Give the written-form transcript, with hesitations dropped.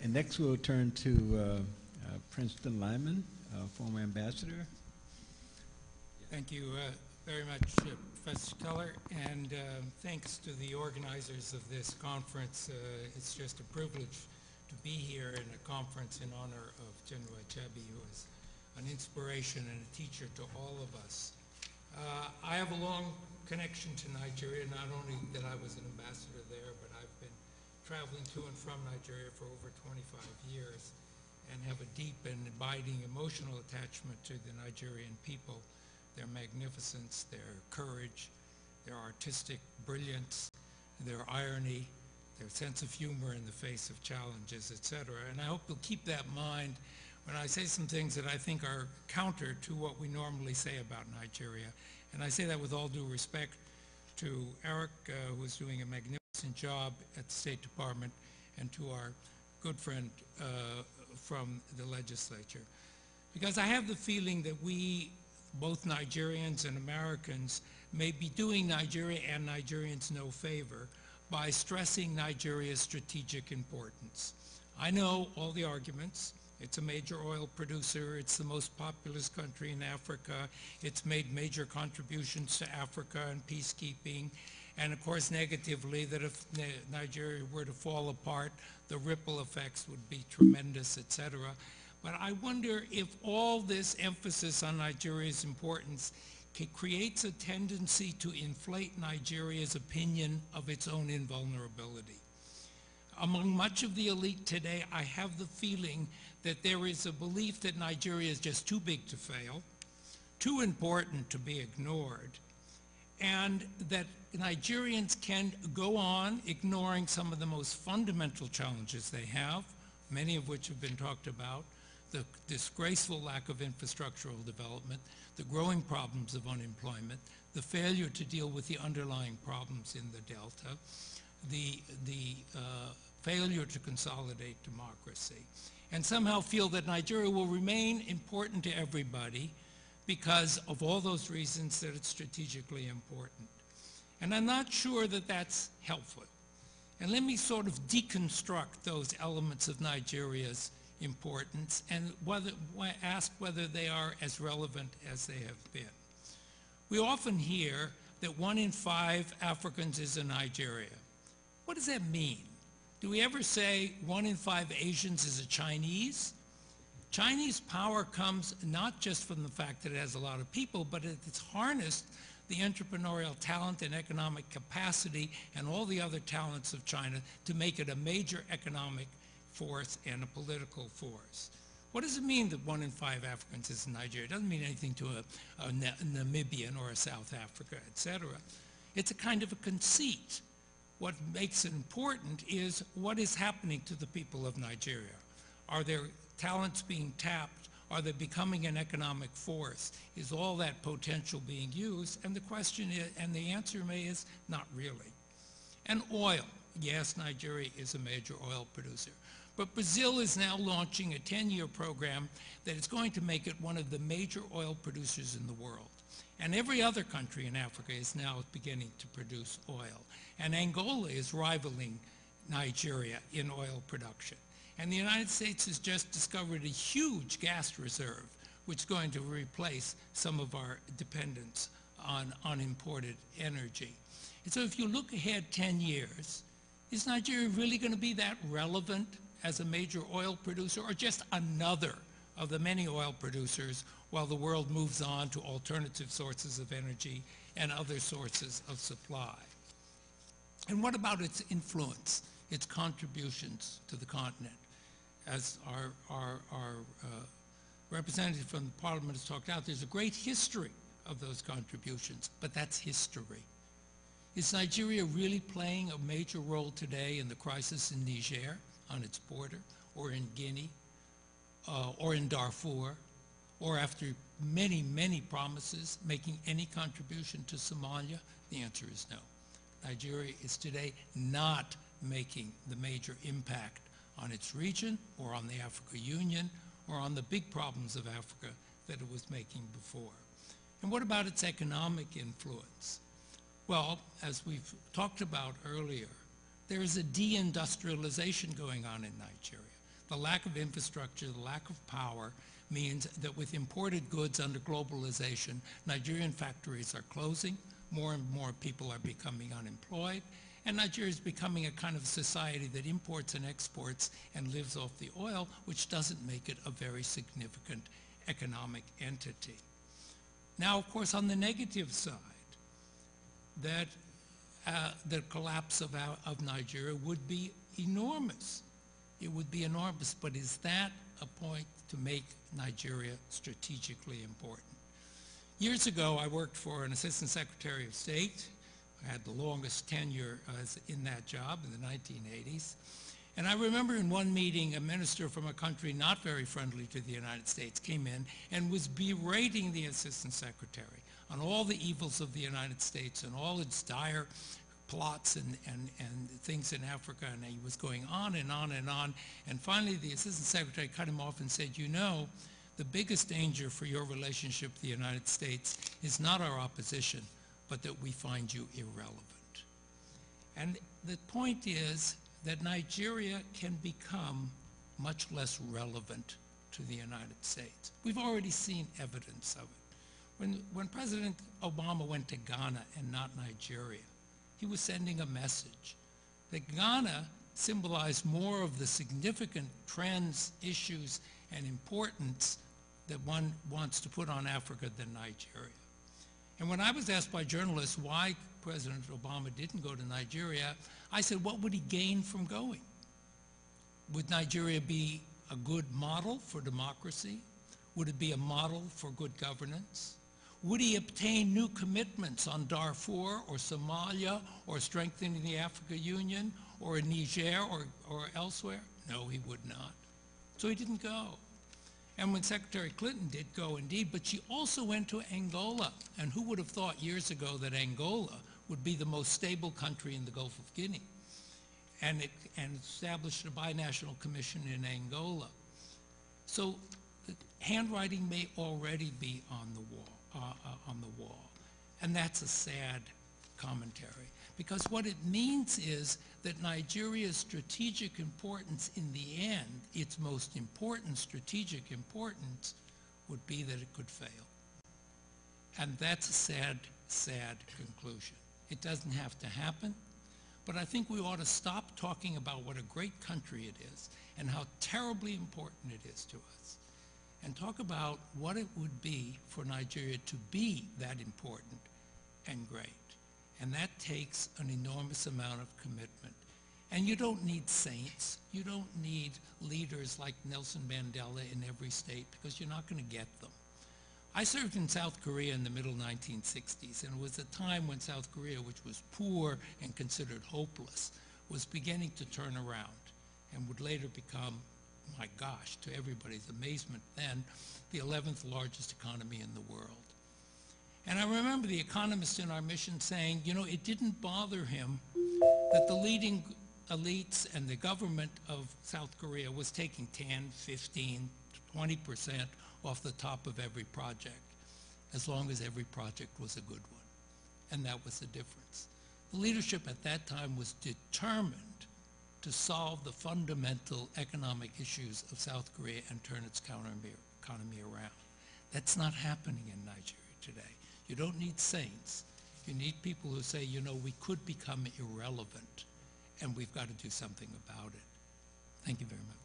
And next we'll turn to Princeton Lyman, former ambassador. Thank you very much, Professor Keller, and thanks to the organizers of this conference. It's just a privilege to be here in a conference in honor of General Achebe, who is an inspiration and a teacher to all of us. I have a long connection to Nigeria, not only that I was an ambassador there, but I've been traveling to and from Nigeria for over 25 years and have a deep and abiding emotional attachment to the Nigerian people, their magnificence, their courage, their artistic brilliance, their irony, their sense of humor in the face of challenges, etc. And I hope you'll keep that in mind when I say some things that I think are counter to what we normally say about Nigeria. And I say that with all due respect to Eric, who is doing a magnificent job at the State Department, and to our good friend from the legislature. Because I have the feeling that we, both Nigerians and Americans, may be doing Nigeria and Nigerians no favor by stressing Nigeria's strategic importance. I know all the arguments. It's a major oil producer. It's the most populous country in Africa. It's made major contributions to Africa and peacekeeping. And of course, negatively, that if Nigeria were to fall apart, the ripple effects would be tremendous, etc. But I wonder if all this emphasis on Nigeria's importance creates a tendency to inflate Nigeria's opinion of its own invulnerability. Among much of the elite today, I have the feeling that there is a belief that Nigeria is just too big to fail, too important to be ignored, and that Nigerians can go on ignoring some of the most fundamental challenges they have, many of which have been talked about, the disgraceful lack of infrastructural development, the growing problems of unemployment, the failure to deal with the underlying problems in the Delta, the failure to consolidate democracy, and somehow feel that Nigeria will remain important to everybody because of all those reasons that it's strategically important. And I'm not sure that that's helpful. And let me sort of deconstruct those elements of Nigeria's importance and ask whether they are as relevant as they have been. We often hear that 1 in 5 Africans is in Nigeria. What does that mean? Do we ever say 1 in 5 Asians is a Chinese? Chinese power comes not just from the fact that it has a lot of people, but it's harnessed the entrepreneurial talent and economic capacity and all the other talents of China to make it a major economic force and a political force. What does it mean that 1 in 5 Africans is in Nigeria? It doesn't mean anything to a Namibian or a South Africa, etc. It's a kind of a conceit. What makes it important is what is happening to the people of Nigeria. Are their talents being tapped? Are they becoming an economic force? Is all that potential being used? And the question is, and the answer is not really. And oil. Yes, Nigeria is a major oil producer. But Brazil is now launching a 10-year program that is going to make it one of the major oil producers in the world. And every other country in Africa is now beginning to produce oil. And Angola is rivaling Nigeria in oil production. And the United States has just discovered a huge gas reserve, which is going to replace some of our dependence on imported energy. And so if you look ahead 10 years, is Nigeria really going to be that relevant as a major oil producer, or just another of the many oil producers while the world moves on to alternative sources of energy and other sources of supply? And what about its influence, its contributions to the continent? As our representative from the Parliament has talked out, there's a great history of those contributions, but that's history. Is Nigeria really playing a major role today in the crisis in Niger, on its border, or in Guinea, or in Darfur, or after many, many promises, making any contribution to Somalia? The answer is no. Nigeria is today not making the major impact on its region, or on the Africa Union, or on the big problems of Africa that it was making before. And what about its economic influence? Well, as we've talked about earlier, there is a deindustrialization going on in Nigeria. The lack of infrastructure, the lack of power means that with imported goods under globalization, Nigerian factories are closing, more and more people are becoming unemployed, and Nigeria is becoming a kind of society that imports and exports and lives off the oil, which doesn't make it a very significant economic entity. Now, of course, on the negative side, that the collapse of Nigeria would be enormous. It would be enormous, but is that a point to make Nigeria strategically important? Years ago, I worked for an Assistant Secretary of State. I had the longest tenure in that job in the 1980s. And I remember in one meeting, a minister from a country not very friendly to the United States came in and was berating the Assistant Secretary on all the evils of the United States and all its dire plots and things in Africa, and he was going on and on and on. And finally, the Assistant Secretary cut him off and said, you know, the biggest danger for your relationship with the United States is not our opposition, but that we find you irrelevant. And the point is that Nigeria can become much less relevant to the United States. We've already seen evidence of it. When President Obama went to Ghana and not Nigeria, he was sending a message that Ghana symbolized more of the significant trends, issues, and importance that one wants to put on Africa than Nigeria. And when I was asked by journalists why President Obama didn't go to Nigeria, I said, what would he gain from going? Would Nigeria be a good model for democracy? Would it be a model for good governance? Would he obtain new commitments on Darfur or Somalia or strengthening the Africa Union or in Niger or elsewhere? No, he would not. So he didn't go. And when Secretary Clinton did go indeed, but she also went to Angola. And who would have thought years ago that Angola would be the most stable country in the Gulf of Guinea? And established a binational commission in Angola. So the handwriting may already be on the wall. And that's a sad commentary. Because what it means is that Nigeria's strategic importance in the end, its most important strategic importance, would be that it could fail. And that's a sad, sad conclusion. It doesn't have to happen, but I think we ought to stop talking about what a great country it is and how terribly important it is to us, and talk about what it would be for Nigeria to be that important and great. And that takes an enormous amount of commitment. And you don't need saints. You don't need leaders like Nelson Mandela in every state, because you're not going to get them. I served in South Korea in the middle 1960s, and it was a time when South Korea, which was poor and considered hopeless, was beginning to turn around and would later become, my gosh, to everybody's amazement then, the 11th largest economy in the world. And I remember the economist in our mission saying, you know, it didn't bother him that the leading elites and the government of South Korea was taking 10, 15, 20% off the top of every project, as long as every project was a good one. And that was the difference. The leadership at that time was determined to solve the fundamental economic issues of South Korea and turn its economy around. That's not happening in Nigeria today. You don't need saints. You need people who say, you know, we could become irrelevant, and we've got to do something about it. Thank you very much.